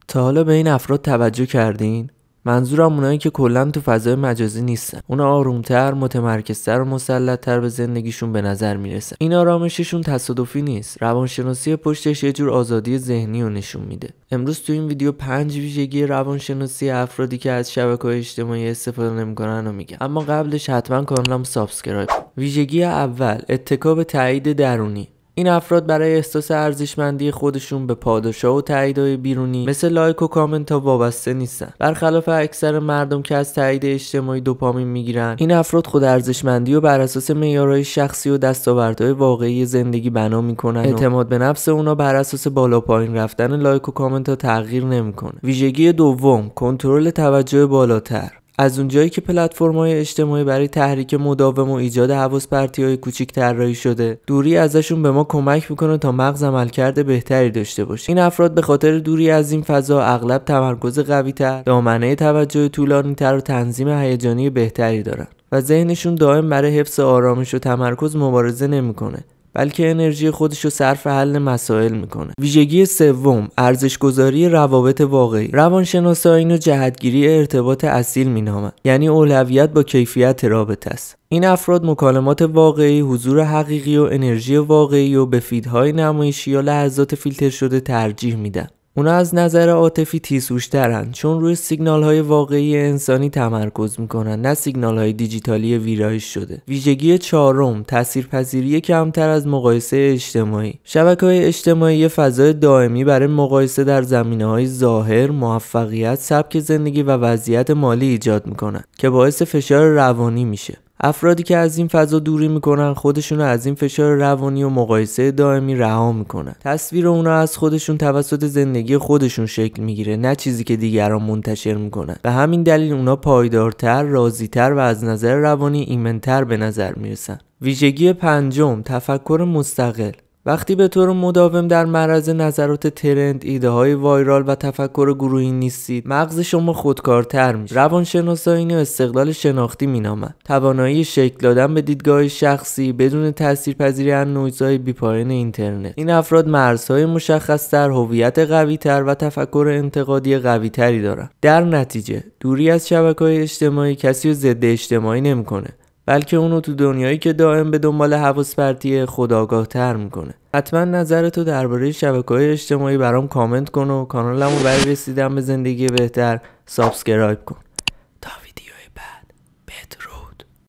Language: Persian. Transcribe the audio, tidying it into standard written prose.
تا حالا به این افراد توجه کردین؟ منظورم اونایی که کلا تو فضای مجازی نیستن. اونا آرومتر، متمرکزتر و مسلط‌تر به زندگیشون به نظر میرسن. این آرامششون تصادفی نیست. روانشناسی پشتش یه جور آزادی ذهنی رو نشون میده. امروز تو این ویدیو 5 ویژگی روانشناسی افرادی که از شبکه‌های اجتماعی استفاده نمی‌کنن رو میگم. اما قبلش حتما کانالم سابسکرایب کن. ویژگی اول، اتکا به تایید درونی. این افراد برای احساس ارزشمندی خودشون به پاداش‌ها و تاییدهای بیرونی مثل لایک و کامنت ها وابسته نیستن. برخلاف اکثر مردم که از تایید اجتماعی دوپامین میگیرن، این افراد خود ارزشمندی و بر اساس معیارهای شخصی و دستاوردهای واقعی زندگی بنا میکنن. اعتماد به نفس اونا بر اساس بالا پایین رفتن لایک و کامنت ها تغییر نمیکنه. ویژگی دوم، کنترل توجه بالاتر. از اونجایی که پلتفرم‌های اجتماعی برای تحریک مداوم و ایجاد حواس پرتی‌های کوچیک طراحی شده، دوری ازشون به ما کمک میکنه تا مغز عملکرد بهتری داشته باشه. این افراد به خاطر دوری از این فضا اغلب تمرکز قوی‌تر، دامنه توجه طولانی‌تر و تنظیم هیجانی بهتری دارن و ذهنشون دائم برای حفظ آرامش و تمرکز مبارزه نمیکنه، بلکه انرژی خودش رو صرف حل مسائل میکنه. ویژگی سوم، ارزش‌گذاری روابط واقعی. روانشناسا اینو جهتگیری ارتباط اصیل مینامن، یعنی اولویت با کیفیت رابطه است. این افراد مکالمات واقعی، حضور حقیقی و انرژی واقعی و به فیدهای نمایشی یا لحظات فیلتر شده ترجیح میدن. اونا از نظر عاطفی تیزهوش‌ترن، چون روی سیگنال‌های واقعی انسانی تمرکز میکنن، نه سیگنال‌های دیجیتالی ویرایش شده. ویژگی چهارم، تاثیرپذیری کمتر از مقایسه اجتماعی. شبکه‌های اجتماعی یه فضای دائمی برای مقایسه در زمینه‌های ظاهر، موفقیت، سبک زندگی و وضعیت مالی ایجاد میکنن که باعث فشار روانی میشه. افرادی که از این فضا دوری میکنن خودشونو از این فشار روانی و مقایسه دائمی رها میکنن. تصویر اونا از خودشون توسط زندگی خودشون شکل میگیره، نه چیزی که دیگران منتشر میکنن. به همین دلیل اونا پایدارتر، راضی‌تر و از نظر روانی ایمن‌تر به نظر میرسن. ویژگی پنجم، تفکر مستقل. وقتی به طور مداوم در معرض نظرات ترند، ایده های وایرال و تفکر گروهی نیستید، مغز شما خودکارتر میشه. روانشناسا اینو استقلال شناختی مینامند، توانایی شکل دادن به دیدگاه شخصی بدون تاثیرپذیری از نویزهای بی‌پایان اینترنت. این افراد مرزهای مشخص‌تر، هویت قوی‌تر و تفکر انتقادی قوی‌تری دارن. در نتیجه، دوری از شبکه‌های اجتماعی کسی رو ضد اجتماعی نمی‌کنه، بلکه اونو تو دنیایی که دائم به دنبال حواس پرتیه خودآگاه‌تر میکنه. حتما نظرتو درباره شبکه‌های اجتماعی برام کامنت کن و کانالمو برای رسیدن به زندگی بهتر سابسکرایب کن.